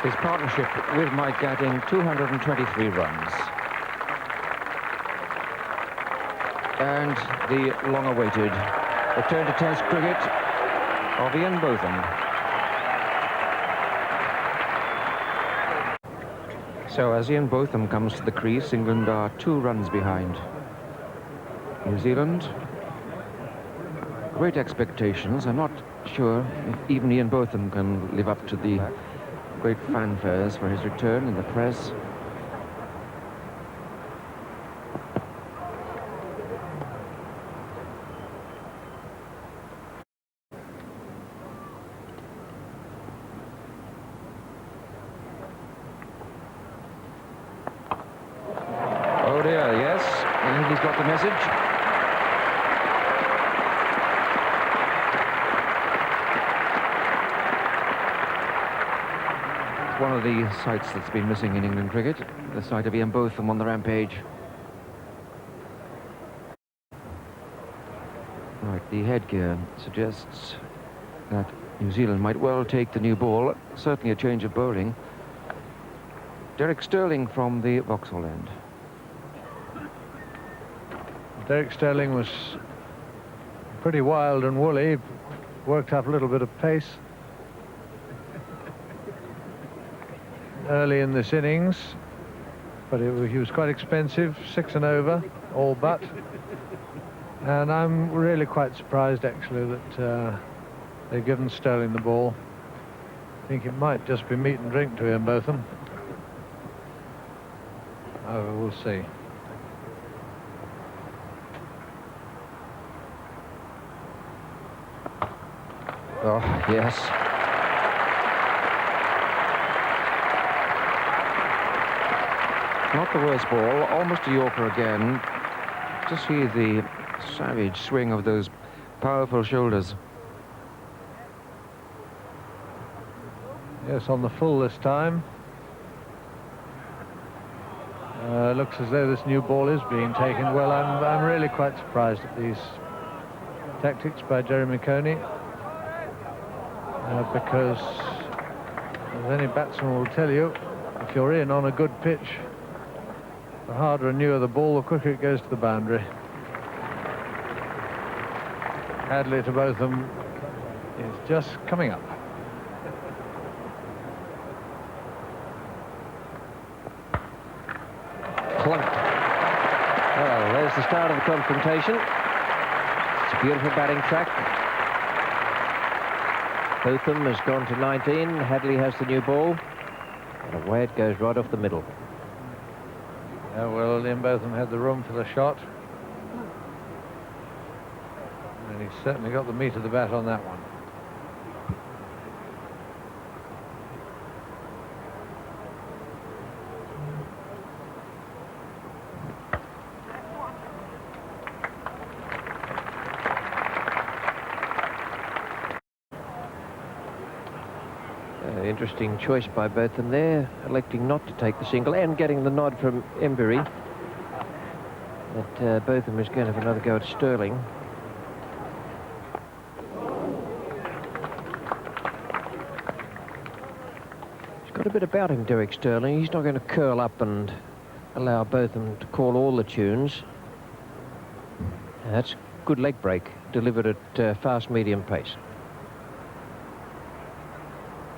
His partnership with Mike Gatting, 223 runs. And the long-awaited return to Test cricket of Ian Botham. So as Ian Botham comes to the crease, England are 2 runs behind New Zealand. Great expectations. I'm not sure if even Ian Botham can live up to the great fanfares for his return in the press. Oh dear, yes, I think he's got the message. It's one of the sights that's been missing in England cricket, the sight of Ian Botham on the rampage. Right, the headgear suggests that New Zealand might well take the new ball, certainly a change of bowling. Derek Sterling from the Vauxhall end. Derek Sterling was pretty wild and woolly, worked up a little bit of pace early in this innings, but he was quite expensive, 6 and over, all but. And I'm really quite surprised, actually, that they've given Sterling the ball. I think it might just be meat and drink to him, Botham. However, we'll see. Oh, yes. Not the worst ball, almost a Yorker again. Just see the savage swing of those powerful shoulders. Yes, on the full this time. Looks as though this new ball is being taken well. I'm really quite surprised at these tactics by Jeremy Coney. Because, as any batsman will tell you, if you're in on a good pitch, the harder and newer the ball, the quicker it goes to the boundary. Hadley to Botham is just coming up. Clunked. Well, there's the start of the confrontation. It's a beautiful batting track. Botham has gone to 19, Hadley has the new ball, and away it goes right off the middle. Yeah, well, Ian Botham had the room for the shot, and he's certainly got the meat of the bat on that one. Interesting choice by Botham there, electing not to take the single and getting the nod from Embury. But Botham is going to have another go at Sterling. He's got a bit about him, Derek Sterling. He's not going to curl up and allow Botham to call all the tunes. That's good leg break, delivered at fast medium pace.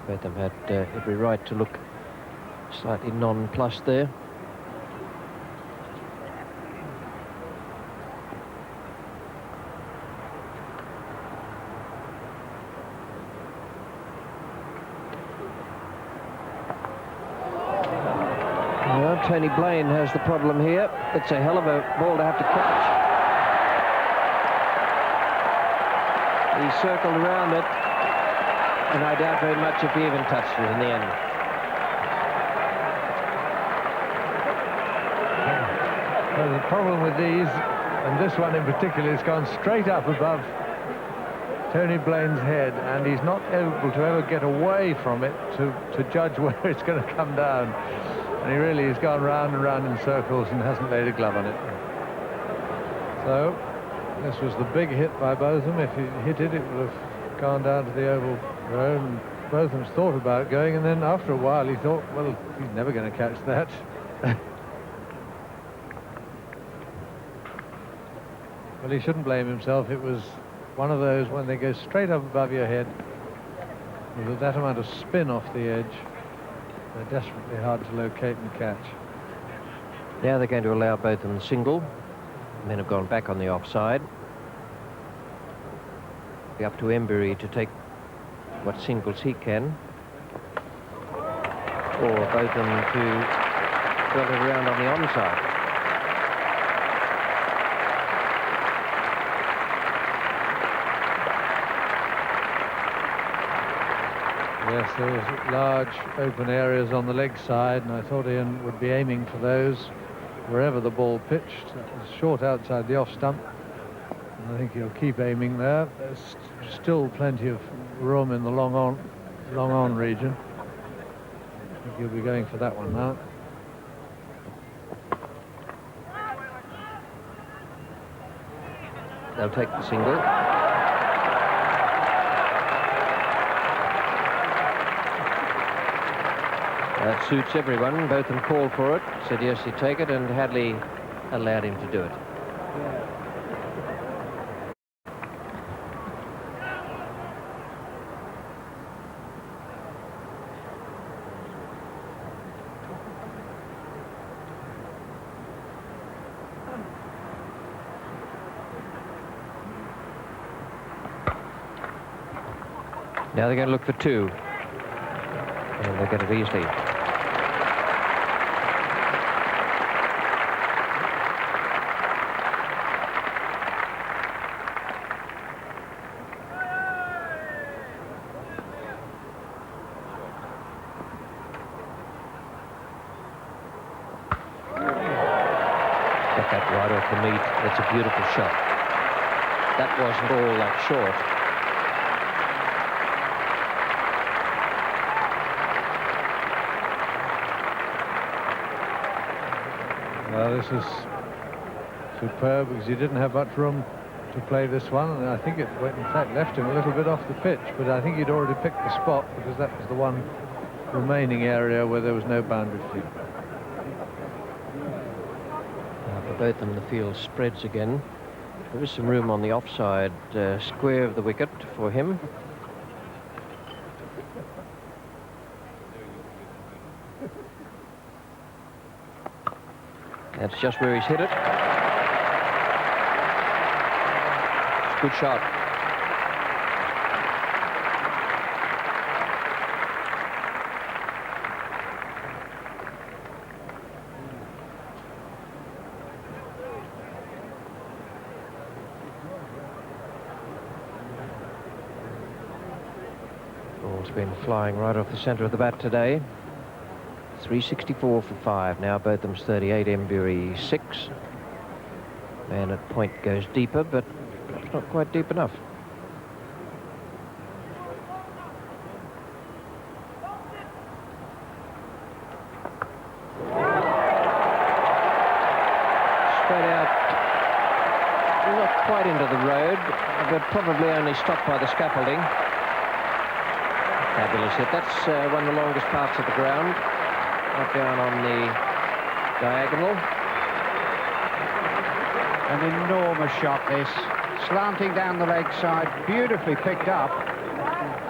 Botham had every right to look slightly nonplussed there. Well, Tony Blaine has the problem here. It's a hell of a ball to have to catch. He circled around it, and I doubt very much if he even touched it in the end. Well, the problem with these, and this one in particular, has gone straight up above Tony Blaine's head, and he's not able to ever get away from it to judge where it's going to come down. And he really has gone round and round in circles and hasn't laid a glove on it. So, this was the big hit by Botham. If he hit it, it would have gone down to the oval road, and Botham's thought about going, and then after a while he thought, well, he's never going to catch that. Well, he shouldn't blame himself. It was one of those when they go straight up above your head with that amount of spin off the edge. They're desperately hard to locate and catch. Now they're going to allow Botham the single. Men have gone back on the offside. Be up to Embury to take what singles he can, or Botham to build it around on the onside. Yes, there was large open areas on the leg side, and I thought Ian would be aiming for those wherever the ball pitched. It was short outside the off stump, and I think he'll keep aiming there. There's still plenty of room in the long on region. I think he'll be going for that one now. They'll take the single. That suits everyone. Botham called for it, said yes, he'd take it, and Hadley allowed him to do it. Now they're going to look for two, and they'll get it easily. Got that right off the meat. That's a beautiful shot. That wasn't all that short. Well, this is superb because he didn't have much room to play this one, and I think it in fact left him a little bit off the pitch, but I think he'd already picked the spot because that was the one remaining area where there was no boundary field. For Botham, the field spreads again. There is some room on the offside square of the wicket for him. That's just where he's hit it. It's a good shot. Ball's been flying right off the centre of the bat today. 364 for 5. Now Botham's 38, Embury 6. Man at point goes deeper, but perhaps not quite deep enough. Straight out, not quite into the road, but probably only stopped by the scaffolding. Fabulous hit. That's one of the longest parts of the ground. Right down on the diagonal. An enormous shot, this. Slanting down the leg side, beautifully picked up.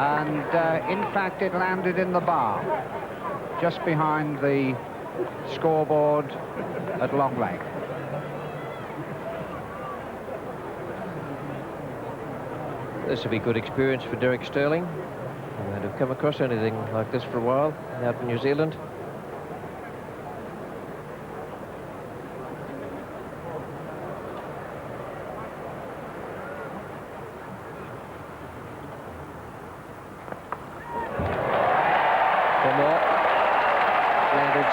And in fact, it landed in the bar, just behind the scoreboard at long leg. This will be good experience for Derek Sterling. I might have come across anything like this for a while out in New Zealand.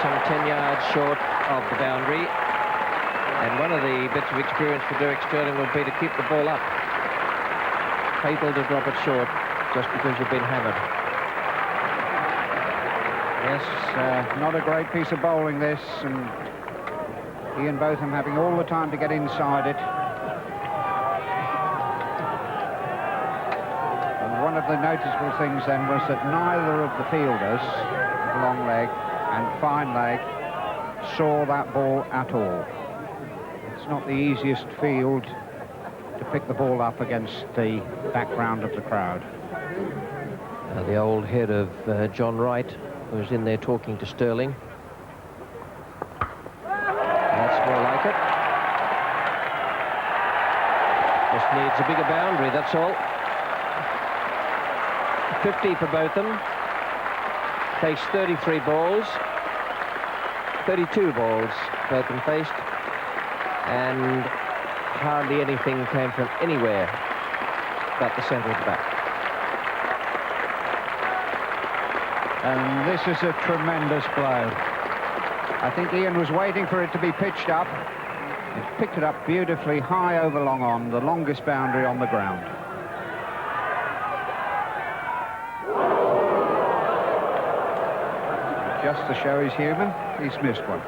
Some 10 yards short of the boundary, and one of the bits of experience for Derek Sterling will be to keep the ball up. Fatal to drop it short just because you've been hammered. Yes, not a great piece of bowling this, and Ian Botham having all the time to get inside it. And one of of the noticeable things then was that neither of the fielders, long leg and fine leg, saw that ball at all. It's not the easiest field to pick the ball up against the background of the crowd. The old head of John Wright was in there talking to Sterling. That's more like it. Just needs a bigger boundary, that's all. 50 for Botham. Faced 33 balls. 32 balls Botham faced. And hardly anything came from anywhere but the centre of the bat. And this is a tremendous blow. I think Ian was waiting for it to be pitched up. He's picked it up beautifully high over long on, the longest boundary on the ground. Just to show he's human, he's missed one.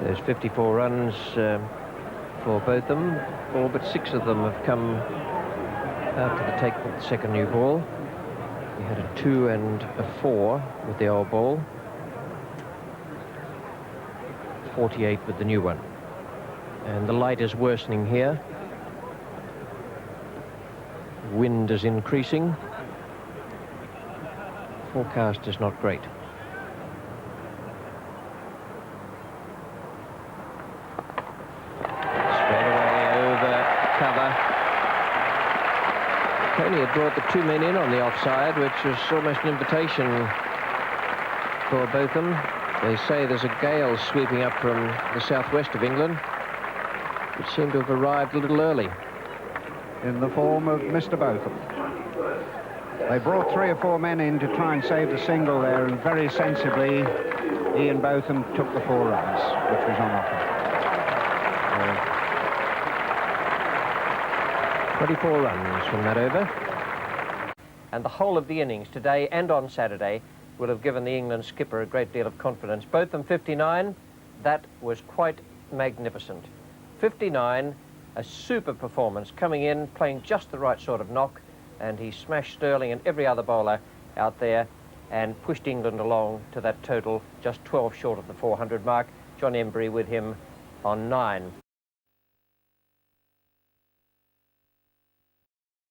There's 54 runs for Botham. All but 6 of them have come after the take of the second new ball. We had a 2 and a 4 with the old ball. 48 with the new one. And the light is worsening here. Wind is increasing. Forecast is not great. Tony had brought the 2 men in on the offside, which was almost an invitation for Botham. They say there's a gale sweeping up from the southwest of England, which seemed to have arrived a little early. In the form of Mr. Botham. They brought 3 or 4 men in to try and save the single there, and very sensibly, Ian Botham took the 4 runs, which was on offer. 24 runs from that over. And the whole of the innings today and on Saturday will have given the England skipper a great deal of confidence. Botham 59, that was quite magnificent. 59, a super performance, coming in, playing just the right sort of knock, and he smashed Sterling and every other bowler out there and pushed England along to that total, just 12 short of the 400 mark. John Embury with him on 9.